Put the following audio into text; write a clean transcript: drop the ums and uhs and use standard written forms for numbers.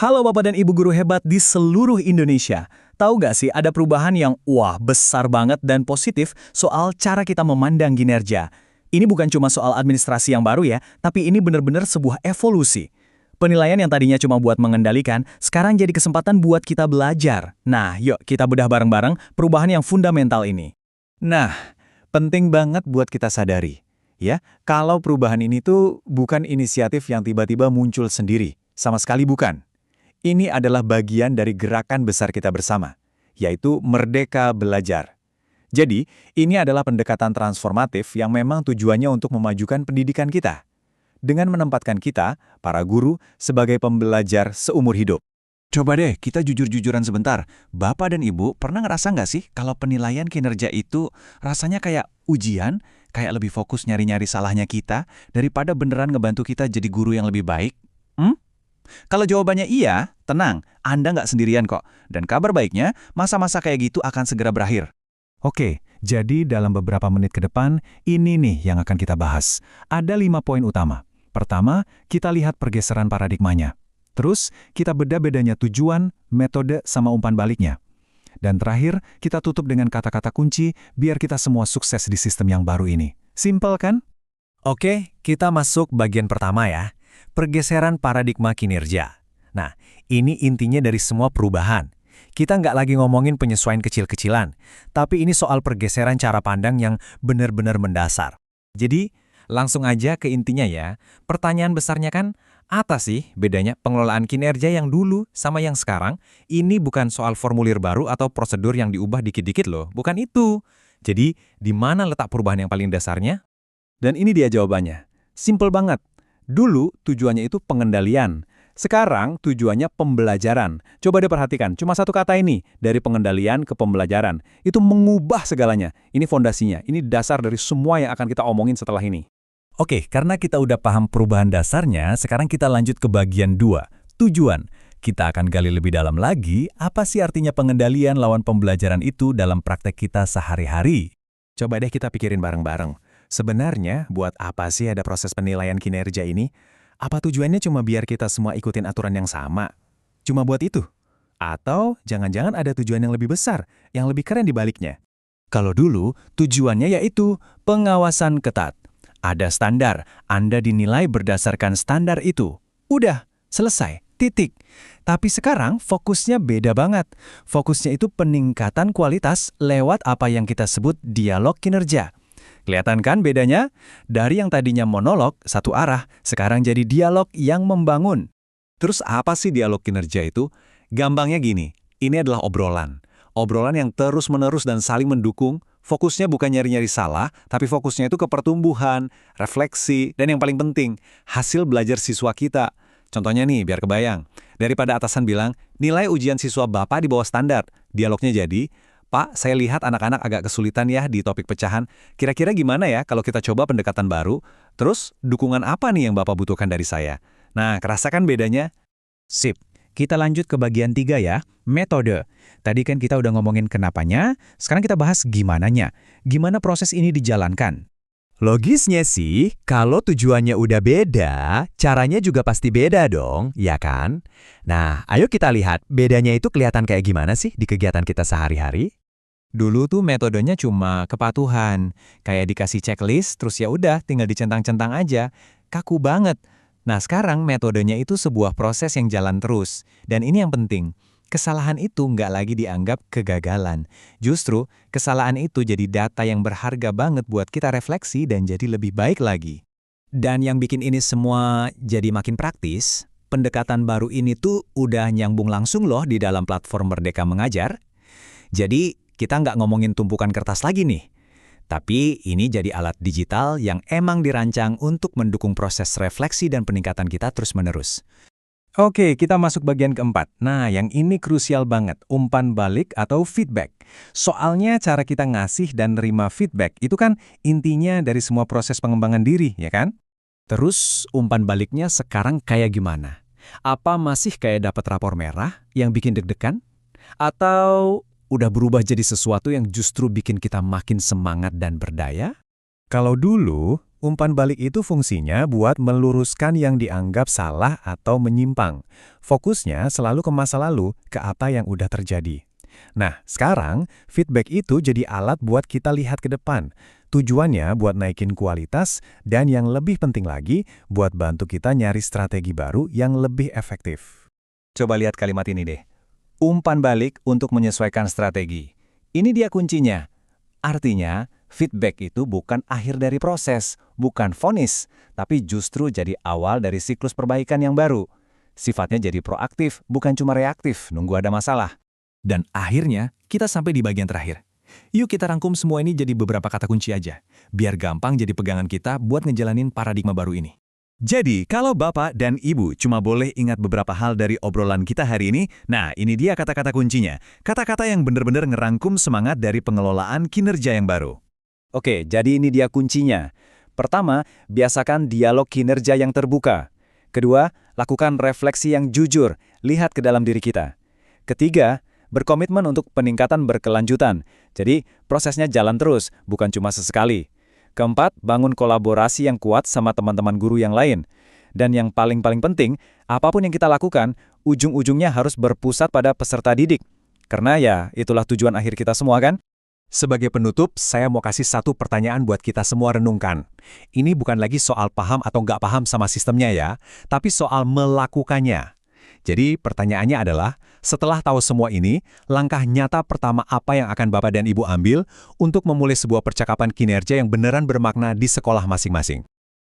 Halo Bapak dan Ibu guru hebat di seluruh Indonesia. Tahu nggak sih ada perubahan yang besar banget dan positif soal cara kita memandang kinerja. Ini bukan cuma soal administrasi yang baru ya, tapi ini benar-benar sebuah evolusi. Penilaian yang tadinya cuma buat mengendalikan, sekarang jadi kesempatan buat kita belajar. Nah, yuk kita bedah bareng-bareng perubahan yang fundamental ini. Nah, penting banget buat kita sadari, ya, kalau perubahan ini tuh bukan inisiatif yang tiba-tiba muncul sendiri, sama sekali bukan. Ini adalah bagian dari gerakan besar kita bersama, yaitu Merdeka Belajar. Jadi, ini adalah pendekatan transformatif yang memang tujuannya untuk memajukan pendidikan kita, dengan menempatkan kita, para guru, sebagai pembelajar seumur hidup. Coba deh, kita jujur-jujuran sebentar. Bapak dan Ibu pernah ngerasa nggak sih kalau penilaian kinerja itu rasanya kayak ujian, kayak lebih fokus nyari-nyari salahnya kita, daripada beneran ngebantu kita jadi guru yang lebih baik? Kalau jawabannya iya, tenang, Anda nggak sendirian kok. Dan kabar baiknya, masa-masa kayak gitu akan segera berakhir. Oke, jadi dalam beberapa menit ke depan, ini nih yang akan kita bahas. Ada 5 poin utama. Pertama, kita lihat pergeseran paradigmanya. Terus, kita bedah bedanya tujuan, metode, sama umpan baliknya. Dan terakhir, kita tutup dengan kata-kata kunci biar kita semua sukses di sistem yang baru ini. Simple kan? Oke, kita masuk bagian pertama ya. Pergeseran paradigma kinerja. Nah, ini intinya dari semua perubahan. Kita nggak lagi ngomongin penyesuaian kecil-kecilan, tapi ini soal pergeseran cara pandang yang benar-benar mendasar. Jadi, langsung aja ke intinya ya. Pertanyaan besarnya kan, apa sih bedanya pengelolaan kinerja yang dulu sama yang sekarang? Ini bukan soal formulir baru atau prosedur yang diubah dikit-dikit loh, bukan itu. Jadi, di mana letak perubahan yang paling dasarnya? Dan ini dia jawabannya. Simple banget. Dulu tujuannya itu pengendalian. Sekarang tujuannya pembelajaran. Coba deh perhatikan, cuma satu kata ini, dari pengendalian ke pembelajaran. Itu mengubah segalanya. Ini fondasinya, ini dasar dari semua yang akan kita omongin setelah ini. Oke, karena kita udah paham perubahan dasarnya, sekarang kita lanjut ke bagian 2, tujuan. Kita akan gali lebih dalam lagi, apa sih artinya pengendalian lawan pembelajaran itu dalam praktek kita sehari-hari. Coba deh kita pikirin bareng-bareng. Sebenarnya, buat apa sih ada proses penilaian kinerja ini? Apa tujuannya cuma biar kita semua ikutin aturan yang sama? Cuma buat itu? Atau jangan-jangan ada tujuan yang lebih besar, yang lebih keren di baliknya? Kalau dulu, tujuannya yaitu pengawasan ketat. Ada standar, Anda dinilai berdasarkan standar itu. Udah, selesai, titik. Tapi sekarang fokusnya beda banget. Fokusnya itu peningkatan kualitas lewat apa yang kita sebut dialog kinerja. Kelihatan kan bedanya? Dari yang tadinya monolog, satu arah, sekarang jadi dialog yang membangun. Terus apa sih dialog kinerja itu? Gampangnya gini, ini adalah obrolan. Obrolan yang terus-menerus dan saling mendukung, fokusnya bukan nyari-nyari salah, tapi fokusnya itu ke pertumbuhan, refleksi, dan yang paling penting, hasil belajar siswa kita. Contohnya nih, biar kebayang. Daripada atasan bilang, nilai ujian siswa Bapak di bawah standar. Dialognya jadi, Pak, saya lihat anak-anak agak kesulitan ya di topik pecahan. Kira-kira gimana ya kalau kita coba pendekatan baru? Terus, dukungan apa nih yang Bapak butuhkan dari saya? Nah, kerasakan bedanya? Sip, kita lanjut ke bagian 3 ya, metode. Tadi kan kita udah ngomongin kenapanya, sekarang kita bahas gimananya. Gimana proses ini dijalankan? Logisnya sih, kalau tujuannya udah beda, caranya juga pasti beda dong, ya kan? Nah, ayo kita lihat bedanya itu kelihatan kayak gimana sih di kegiatan kita sehari-hari? Dulu tuh metodenya cuma kepatuhan, kayak dikasih checklist, terus ya udah tinggal dicentang-centang aja. Kaku banget. Nah, sekarang metodenya itu sebuah proses yang jalan terus. Dan ini yang penting, kesalahan itu nggak lagi dianggap kegagalan. Justru, kesalahan itu jadi data yang berharga banget buat kita refleksi dan jadi lebih baik lagi. Dan yang bikin ini semua jadi makin praktis, pendekatan baru ini tuh udah nyambung langsung loh di dalam platform Merdeka Mengajar. Jadi, kita nggak ngomongin tumpukan kertas lagi nih. Tapi ini jadi alat digital yang emang dirancang untuk mendukung proses refleksi dan peningkatan kita terus-menerus. Oke, kita masuk bagian keempat. Nah, yang ini krusial banget, umpan balik atau feedback. Soalnya cara kita ngasih dan nerima feedback itu kan intinya dari semua proses pengembangan diri, ya kan? Terus umpan baliknya sekarang kayak gimana? Apa masih kayak dapat rapor merah yang bikin deg-degan? Atau udah berubah jadi sesuatu yang justru bikin kita makin semangat dan berdaya? Kalau dulu, umpan balik itu fungsinya buat meluruskan yang dianggap salah atau menyimpang. Fokusnya selalu ke masa lalu, ke apa yang udah terjadi. Nah, sekarang feedback itu jadi alat buat kita lihat ke depan. Tujuannya buat naikin kualitas dan yang lebih penting lagi, buat bantu kita nyari strategi baru yang lebih efektif. Coba lihat kalimat ini deh. Umpan balik untuk menyesuaikan strategi. Ini dia kuncinya. Artinya, feedback itu bukan akhir dari proses, bukan vonis, tapi justru jadi awal dari siklus perbaikan yang baru. Sifatnya jadi proaktif, bukan cuma reaktif, nunggu ada masalah. Dan akhirnya, kita sampai di bagian terakhir. Yuk kita rangkum semua ini jadi beberapa kata kunci aja, biar gampang jadi pegangan kita buat ngejalanin paradigma baru ini. Jadi, kalau Bapak dan Ibu cuma boleh ingat beberapa hal dari obrolan kita hari ini, nah ini dia kata-kata kuncinya. Kata-kata yang benar-benar ngerangkum semangat dari pengelolaan kinerja yang baru. Oke, jadi ini dia kuncinya. Pertama, biasakan dialog kinerja yang terbuka. Kedua, lakukan refleksi yang jujur, lihat ke dalam diri kita. Ketiga, berkomitmen untuk peningkatan berkelanjutan. Jadi, prosesnya jalan terus, bukan cuma sesekali. Keempat, bangun kolaborasi yang kuat sama teman-teman guru yang lain. Dan yang paling-paling penting, apapun yang kita lakukan, ujung-ujungnya harus berpusat pada peserta didik. Karena ya, itulah tujuan akhir kita semua kan? Sebagai penutup, saya mau kasih satu pertanyaan buat kita semua renungkan. Ini bukan lagi soal paham atau nggak paham sama sistemnya ya, tapi soal melakukannya. Jadi pertanyaannya adalah, setelah tahu semua ini, langkah nyata pertama apa yang akan Bapak dan Ibu ambil untuk memulai sebuah percakapan kinerja yang beneran bermakna di sekolah masing-masing?